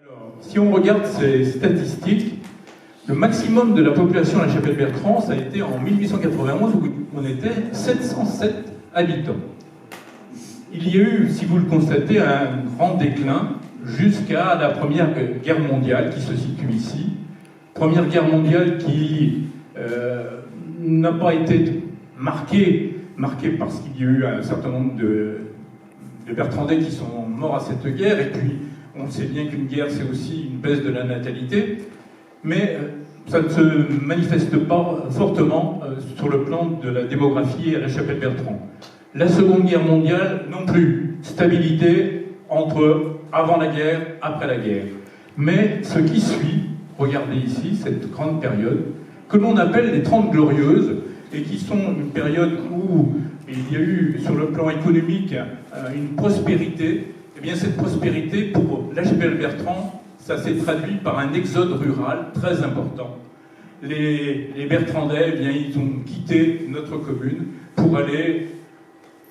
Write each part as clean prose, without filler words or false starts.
Alors, si on regarde ces statistiques, le maximum de la population de la Chapelle-Bertrand, ça a été en 1891 où on était 707 habitants. Il y a eu, si vous le constatez, un grand déclin jusqu'à la Première Guerre mondiale qui se situe ici. Première Guerre mondiale qui n'a pas été marquée parce qu'il y a eu un certain nombre de Bertrandais qui sont morts à cette guerre, et puis on sait bien qu'une guerre c'est aussi une baisse de la natalité, mais ça ne se manifeste pas fortement sur le plan de la démographie à la Chapelle-Bertrand. La Seconde Guerre mondiale non plus, stabilité entre avant la guerre, après la guerre. Mais ce qui suit, regardez ici, cette grande période, que l'on appelle les 30 Glorieuses, et qui sont une période où il y a eu, sur le plan économique, une prospérité. Et bien cette prospérité, pour la Chapelle-Bertrand, ça s'est traduit par un exode rural très important. Les Bertrandais, eh bien, ils ont quitté notre commune pour aller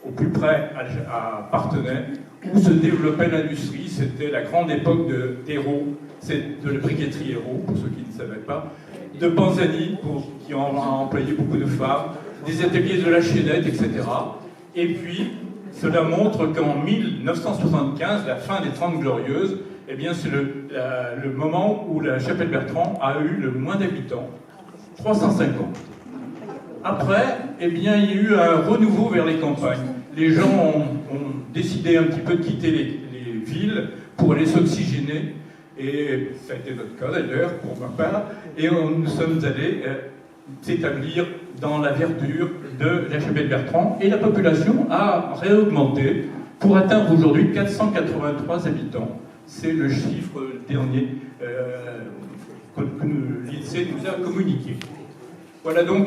au plus près à Parthenay, où se développait l'industrie. C'était la grande époque d'Hérault, c'est de la briqueterie Hérault, pour ceux qui ne savaient pas, de Panzani, qui a employé beaucoup de femmes, des ateliers de la chaînette, etc. Et puis, cela montre qu'en 1975, la fin des 30 Glorieuses, eh bien, c'est le moment où la Chapelle-Bertrand a eu le moins d'habitants, 350. Après, eh bien, il y a eu un renouveau vers les campagnes. Les gens ont décidé un petit peu de quitter les villes pour aller s'oxygéner, et ça a été notre cas d'ailleurs, pour ma part, et nous sommes allés s'établir dans la verdure de la Chapelle-Bertrand, et la population a réaugmenté pour atteindre aujourd'hui 483 habitants. C'est le chiffre dernier que l'INSEE nous a communiqué. Voilà donc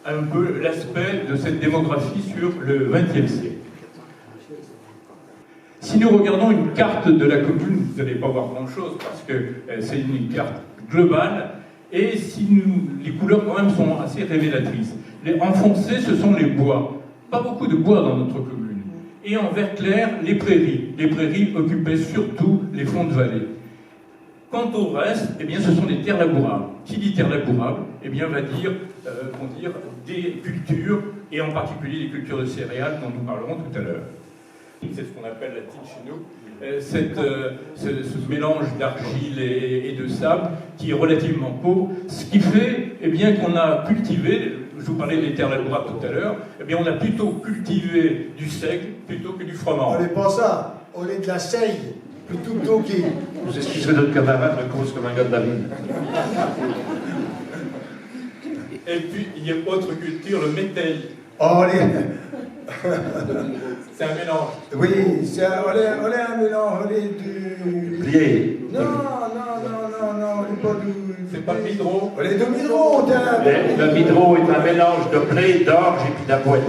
un peu l'aspect de cette démographie sur le XXe siècle. Si nous regardons une carte de la commune, vous n'allez pas voir grand-chose parce que c'est une carte globale, et les couleurs quand même sont assez révélatrices. En foncé, ce sont les bois. Pas beaucoup de bois dans notre commune. Et en vert clair, les prairies. Les prairies occupaient surtout les fonds de vallée. Quant au reste, eh bien, ce sont des terres labourables. Qui dit terres labourables, eh bien, va dire, des cultures, et en particulier des cultures de céréales dont nous parlerons tout à l'heure. C'est ce qu'on appelle la tille chez nous. Ce mélange d'argile et de sable qui est relativement pauvre, ce qui fait eh bien, qu'on a cultivé, je vous parlais des terres labourables tout à l'heure, eh bien, on a plutôt cultivé du seigle plutôt que du froment. On n'est pas ça, on est de la seille plutôt que toqué. Vous excusez notre camarade me cause comme un gars de la ville. Et puis, il y a autre culture, le métal. Oh, c'est un mélange. Oui, on est un mélange, on est du... Plié. Non, on n'est pas du... C'est pas le midro. On est de midro, Le midro est un mélange de blé, d'orge et puis d'avoine.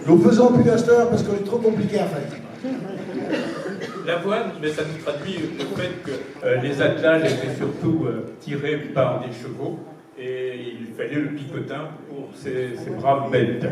Nous faisons plus d'asteur parce qu'on est trop compliqué à faire. L'avoine, mais ça nous traduit le fait que les attelages étaient surtout tirés par des chevaux, et il fallait le picotin pour ces braves bêtes.